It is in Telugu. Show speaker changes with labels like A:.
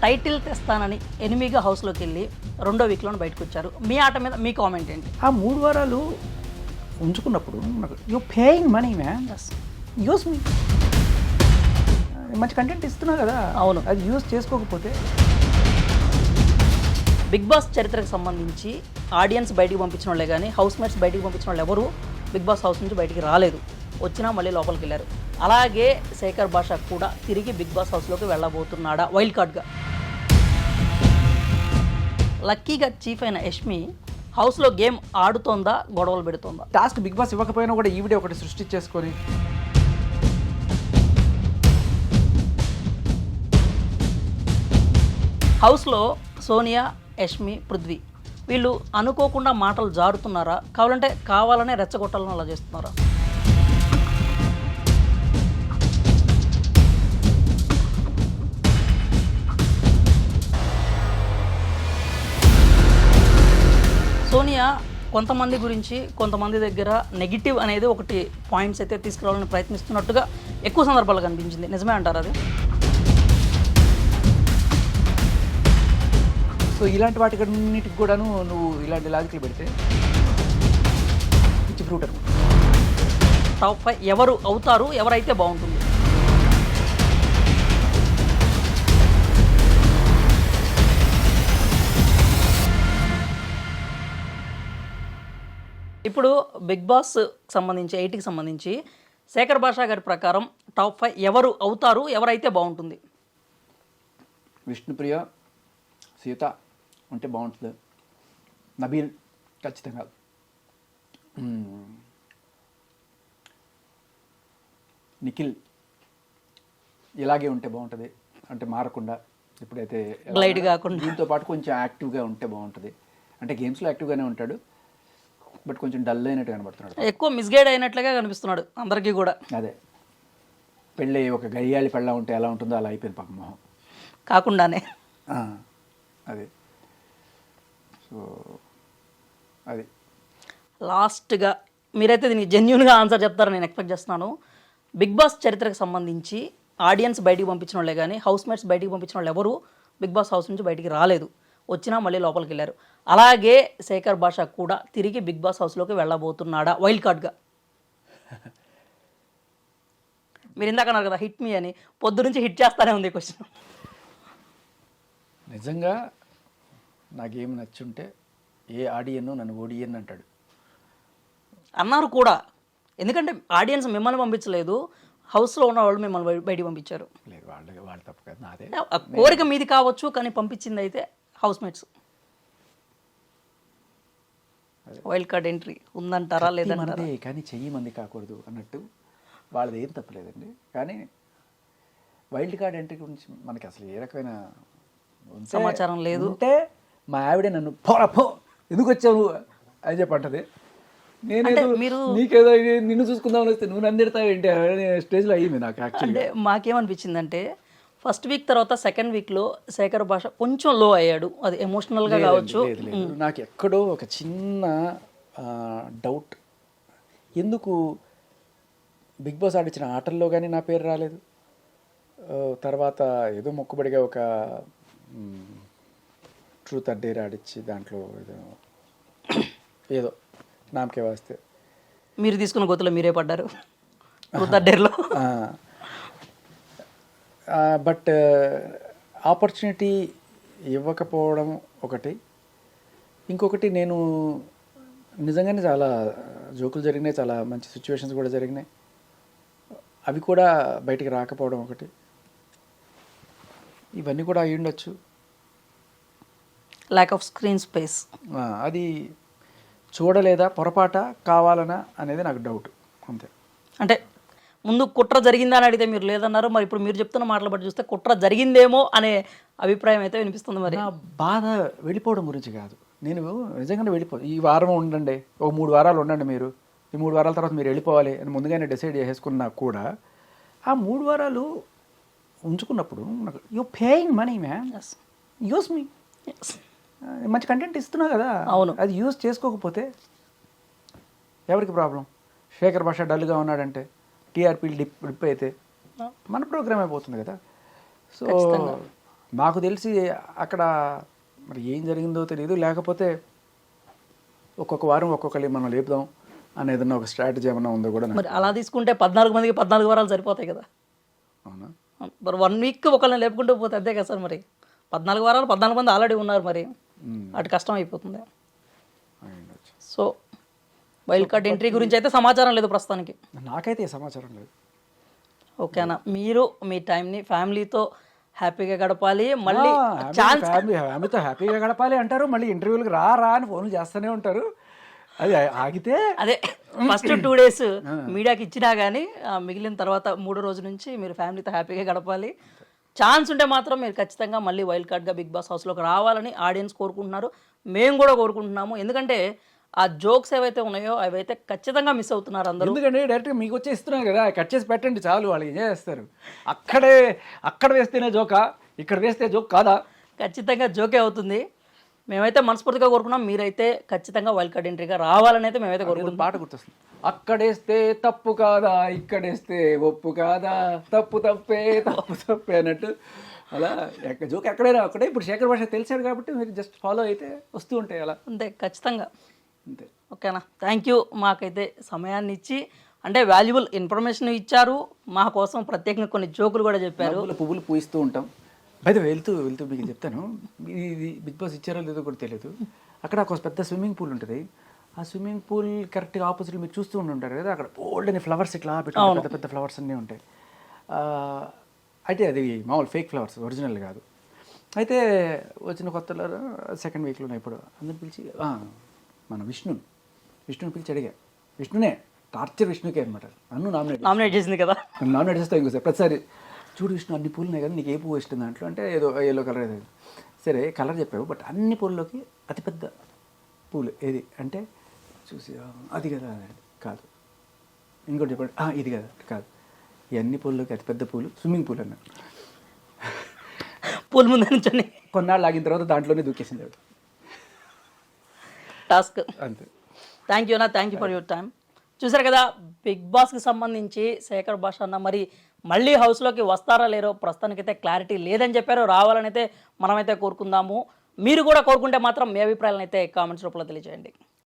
A: టైటిల్ తెస్తానని ఎనిమిగా హౌస్లోకి వెళ్ళి రెండో వీక్లోనే బయటకు వచ్చారు. మీ ఆట మీద మీ కామెంట్ ఏంటి?
B: ఆ 3 వారాలు ఉంచుకున్నప్పుడు you paying money man, use me. మంచి కంటెంట్ ఇస్తున్నా కదా,
A: అవును.
B: అది యూస్ చేసుకోకపోతే.
A: బిగ్ బాస్ చరిత్రకు సంబంధించి ఆడియన్స్ బయటికి పంపించిన వాళ్ళే కానీ హౌస్ మేట్స్ బయటికి పంపించిన వాళ్ళు ఎవరు బిగ్ బాస్ హౌస్ నుంచి బయటికి రాలేదు. వచ్చినా మళ్ళీ లోపలికి వెళ్ళారు. అలాగే శేఖర్ భాష కూడా తిరిగి బిగ్ బాస్ హౌస్లోకి వెళ్ళబోతున్నాడా వైల్డ్ కార్డ్గా? లక్కీగా చీఫ్ అయిన యష్మి హౌస్లో గేమ్ ఆడుతోందా, గొడవలు పెడుతోందా?
B: టాస్క్ బిగ్ బాస్ ఇవ్వకపోయినా కూడా ఈవిడే ఒకటి సృష్టించేసుకొని
A: హౌస్లో సోనియా, యష్మి, పృథ్వీ వీళ్ళు అనుకోకుండా మాటలు జారుతున్నారా, కావాలనే రెచ్చగొట్టాలని అలా చేస్తున్నారా? సోనియా కొంతమంది గురించి కొంతమంది దగ్గర నెగిటివ్ అనేది ఒకటి పాయింట్స్ అయితే తీసుకురావాలని ప్రయత్నిస్తున్నట్టుగా ఎక్కువ సందర్భాలు కనిపించింది. నిజమే అంటారు అది?
B: సో ఇలాంటి వాటికన్నిటికి కూడాను నువ్వు ఇలాంటి లాజిక్లు పెడితే పిచ్చి ఫ్రూట్ అనుకో.
A: టాప్ 5 ఎవరు అవుతారు, ఎవరైతే బాగుంటుంది? ఇప్పుడు బిగ్ బాస్ సంబంధించి 8కి సంబంధించి శేఖర్ భాషా గారి ప్రకారం టాప్ 5 ఎవరు అవుతారు, ఎవరైతే బాగుంటుంది?
B: విష్ణుప్రియ, సీత ఉంటే బాగుంటుంది. నబీల్ ఖచ్చితంగా. నిఖిల్ ఇలాగే ఉంటే బాగుంటుంది, అంటే మారకుండా ఇప్పుడైతే
A: గ్లైడ్ కాకుండా
B: దీంతో పాటు కొంచెం యాక్టివ్గా ఉంటే బాగుంటుంది. అంటే గేమ్స్లో యాక్టివ్గానే ఉంటాడు, బట్ కొంచెం డల్ అయినట్టు కనబడుతున్నాడు.
A: ఎక్కువ మిస్గైడ్ అయినట్లుగా కనిపిస్తున్నాడు అందరికీ కూడా.
B: అదే పెళ్ళి ఒక గయ్యాళి పెళ్ళ ఉంటే ఎలా ఉంటుందో అలా అయిపోయింది పాపం మొహం
A: కాకుండానే.
B: అదే. సో అది
A: లాస్ట్గా మీరైతే దీనికి జెన్యున్గా ఆన్సర్ చెప్తారని నేను ఎక్స్పెక్ట్ చేస్తున్నాను. బిగ్ బాస్ చరిత్రకు సంబంధించి ఆడియన్స్ బయటికి పంపించిన వాళ్ళే కానీ హౌస్ మేట్స్ బయటికి పంపించిన వాళ్ళు ఎవరు బిగ్ బాస్ హౌస్ నుంచి బయటికి రాలేదు. వచ్చినా మళ్ళీ లోపలికి వెళ్ళారు. అలాగే శేఖర్ భాష కూడా తిరిగి బిగ్ బాస్ హౌస్లోకి వెళ్ళబోతున్నాడా వైల్డ్ కార్డ్గా? మీరు ఇందాక అన్నారు కదా హిట్ మీ అని, పొద్దు నుంచి హిట్ చేస్తానే ఉంది క్వశ్చన్.
B: నిజంగా నాకేం నచ్చుంటే ఏ ఆడియన్ నన్ను ఓడియన్ అంటాడు
A: అన్నారు కూడా. ఎందుకంటే ఆడియన్స్ మిమ్మల్ని పంపించలేదు, హౌస్లో ఉన్న వాళ్ళు మిమ్మల్ని బయటికి పంపించారు.
B: లేదు, వాళ్ళు తప్పు కదా, నాదే.
A: కోరిక మీది కావచ్చు, కానీ పంపించింది అయితే house mates. Wild card entry ఉందంటారా లేదంటారా?
B: కానీ చెయ్యి మంది కాకూడదు అన్నట్టు వాళ్ళది ఏం తప్పలేదండి. కానీ వైల్డ్ కార్డ్ ఎంట్రీ గురించి మనకి అసలు ఏ రకమైన
A: సమాచారం లేదు.
B: అంటే మా ఆవిడే నన్ను పోరా పో ఎందుకు వచ్చావు అని చెప్పంటది. నేనేదో నీకేదో నిన్ను చూసుకుందామని వస్తే నువ్వు నన్ను తిడతావు ఏంటి స్టేజ్లో అయ్యింది నాకు.
A: అంటే మాకేమనిపించిందంటే ఫస్ట్ వీక్ తర్వాత సెకండ్ వీక్లో శేఖర్ భాష కొంచెం లో అయ్యాడు. అది ఎమోషనల్గా కావచ్చు.
B: నాకు ఎక్కడో ఒక చిన్న డౌట్, ఎందుకు బిగ్ బాస్ ఆడిచ్చిన ఆటల్లో కానీ నా పేరు రాలేదు. తర్వాత ఏదో మొక్కుబడిగా ఒక ట్రూత్ ఆర్ డేర్ ఆడిచ్చి దాంట్లో ఏదో నామకే వాస్తే
A: మీరు తీసుకున్న గొత్తులో మీరే పడ్డారు ట్రూత్ ఆర్ డేర్లో.
B: బట్ ఆపర్చునిటీ ఇవ్వకపోవడం ఒకటి. ఇంకొకటి, నేను నిజంగానే చాలా జోకులు జరిగినాయి, చాలా మంచి సిచ్యువేషన్స్ కూడా జరిగినాయి, అవి కూడా బయటికి రాకపోవడం ఒకటి. ఇవన్నీ కూడా అయి ఉండొచ్చు.
A: ల్యాక్ ఆఫ్ స్క్రీన్ స్పేస్
B: అది చూడలేదా, పొరపాట, కావాలనా అనేది నాకు డౌట్ అంతే.
A: అంటే ముందు కుట్ర జరిగిందా అని అడిగితే మీరు లేదన్నారు. మరి ఇప్పుడు మీరు చెప్తున్న మాటలు బట్టి చూస్తే కుట్ర జరిగిందేమో అనే అభిప్రాయం అయితే వినిపిస్తుంది. మరి
B: నా బాధ వెళ్ళిపోవడం గురించి కాదు, నేను నిజంగానే ఈ వారం ఉండండి, ఒక 3 వారాలు ఉండండి మీరు, ఈ 3 వారాల తర్వాత మీరు వెళ్ళిపోవాలి అని ముందుగానే డిసైడ్ చేసుకున్నా కూడా ఆ 3 వారాలు ఉంచుకున్నప్పుడు you paying money man, use me. మంచి కంటెంట్ ఇస్తున్నా కదా,
A: అవును.
B: అది యూస్ చేసుకోకపోతే ఎవరికి ప్రాబ్లం? శేఖర్ భాష డల్గా ఉన్నాడంటే, టీఆర్పీ డిప్ అయితే మన ప్రోగ్రామ్ అయిపోతుంది కదా. సో నాకు తెలిసి అక్కడ మరి ఏం జరిగిందో తెలియదు, లేకపోతే ఒక్కొక్క వారం ఒక్కొక్కరి మనం లేపుదాం అని ఏదన్నా ఒక స్ట్రాటజీ ఏమన్నా ఉందో కూడా నాకు
A: మరి అలా తీసుకుంటే 14 మందికి 14 వారాలు సరిపోతాయి కదా.
B: అవునా.
A: మరి 1 వీక్ ఒకళ్ళని లేపుకుంటూ పోతే అంతే కదా సార్. మరి 14 వారాలు 14 మంది ఆల్రెడీ ఉన్నారు, మరి అటు కష్టం అయిపోతుంది.
B: అయ్యుండొచ్చు.
A: సో వైల్డ్ కార్డ్ ఎంట్రీ గురించి అయితే సమాచారం లేదు ప్రస్తుతానికి.
B: నాకైతే ఏ సమాచారం లేదు.
A: ఓకేనా, మీరు మీ టైంని ఫ్యామిలీతో హ్యాపీగా గడపాలి. మళ్ళీ ఛాన్స్
B: ఫ్యామిలీతో హ్యాపీగా గడపాలి అంటారు, మళ్ళీ ఇంటర్వ్యూలకు రా రా అని ఫోన్లు చేస్తూనే ఉంటారు. అది ఆగితే
A: అదే ఫస్ట్ 2 days మీడియాకి ఇచ్చినా కానీ మిగిలిన తర్వాత 3వ రోజు నుంచి మీరు ఫ్యామిలీతో హ్యాపీగా గడపాలి. ఛాన్స్ ఉంటే మాత్రం మీరు ఖచ్చితంగా మళ్ళీ వైల్డ్ కార్డ్గా బిగ్ బాస్ హౌస్లోకి రావాలని ఆడియన్స్ కోరుకుంటున్నారు, మేము కూడా కోరుకుంటున్నాము. ఎందుకంటే ఆ జోక్స్ ఏవైతే ఉన్నాయో అవైతే ఖచ్చితంగా మిస్ అవుతున్నారు అందరూ.
B: ఎందుకంటే డైరెక్ట్గా మీకు వచ్చే ఇస్తున్నారు కదా, కట్ చేసి పెట్టండి చాలు, వాళ్ళు ఎంజాయ్ చేస్తారు. అక్కడ వేస్తేనే జోకా, ఇక్కడ వేస్తే జోక్ కాదా?
A: ఖచ్చితంగా జోకే అవుతుంది. మేమైతే మనస్ఫూర్తిగా కోరుకున్నాం, మీరైతే ఖచ్చితంగా వైల్డ్ కార్డ్ ఎంట్రీగా రావాలని అయితే మేమైతే కోరుకుంటున్నాం.
B: పాట గుర్తొస్తుంది, అక్కడేస్తే తప్పు కాదా, ఇక్కడేస్తే ఒప్పు కాదా, తప్పు తప్పే అన్నట్టు. అలా జోక్ ఎక్కడైనా ఒకటే. ఇప్పుడు శేఖర్ భాష తెలిసాడు కాబట్టి మీరు జస్ట్ ఫాలో అయితే వస్తూ ఉంటాయి అలా.
A: అంతే, ఖచ్చితంగా.
B: అంతే.
A: ఓకేనా, థ్యాంక్ యూ. మాకైతే సమయాన్ని ఇచ్చి అంటే వాల్యుబుల్ ఇన్ఫర్మేషన్ ఇచ్చారు, మా కోసం ప్రత్యేకంగా కొన్ని జోకులు కూడా చెప్పారు.
B: పువ్వులు పూయిస్తూ ఉంటాం. అయితే వెళ్తూ మీకు చెప్తాను, ఇది బిగ్ బాస్ ఇచ్చారో లేదో కూడా తెలియదు. అక్కడ ఒక పెద్ద స్విమ్మింగ్ పూల్ ఉంటుంది. ఆ స్విమ్మింగ్ పూల్ కరెక్ట్గా ఆపోజిట్ మీరు చూస్తూ ఉంటారు కదా, అక్కడ ఓల్డ్ అని ఫ్లవర్స్ ఇట్లా పెట్టుకుంటారు, పెద్ద పెద్ద ఫ్లవర్స్ అన్నీ ఉంటాయి. అయితే అది మామూలు ఫేక్ ఫ్లవర్స్, ఒరిజినల్ కాదు. అయితే వచ్చిన కొత్తలో 2nd వీక్లోనే ఇప్పుడు అందరు పిలిచి మన విష్ణుని పిలిచి అడిగా. విష్ణునే టార్చర్, విష్ణుకే అనమాట. నన్ను
A: నామినేట్ చేసింది కదా,
B: నామినేట్ చేస్తాను ఇంకోసారి. ప్రతిసారి చూడు విష్ణు అన్ని పూలు ఉన్నాయి కదా, నీకు ఏ పువ్వు ఇష్టం దాంట్లో అంటే ఏదో ఎల్లో కలర్ ఏదో. సరే కలర్ చెప్పావు, బట్ అన్ని పూల్లోకి అతిపెద్ద పూలు ఏది అంటే చూసి అది కదా, కాదు ఇంకోటి చెప్పండి, ఇది కదా, కాదు. ఈ అన్ని పూల్లోకి అతిపెద్ద పూలు స్విమ్మింగ్ పూల్ అన్న.
A: పూల్ ముందు నుంచి
B: కొన్నాళ్ళు ఆగిన తర్వాత దాంట్లోనే దూకేసింది
A: టాస్క్.
B: అంతే.
A: థ్యాంక్ యూ అన్న, thank you for your time. చూసారు కదా, బిగ్ బాస్కి సంబంధించి శేఖర్ భాష అన్న మరి మళ్ళీ హౌస్లోకి వస్తారా లేరో ప్రస్తుతానికైతే క్లారిటీ లేదని చెప్పారు. రావాలని అయితే మనమైతే కోరుకుందాము. మీరు కూడా కోరుకుంటే మాత్రం మీ అభిప్రాయాలను అయితే కామెంట్స్ రూపంలో తెలియజేయండి.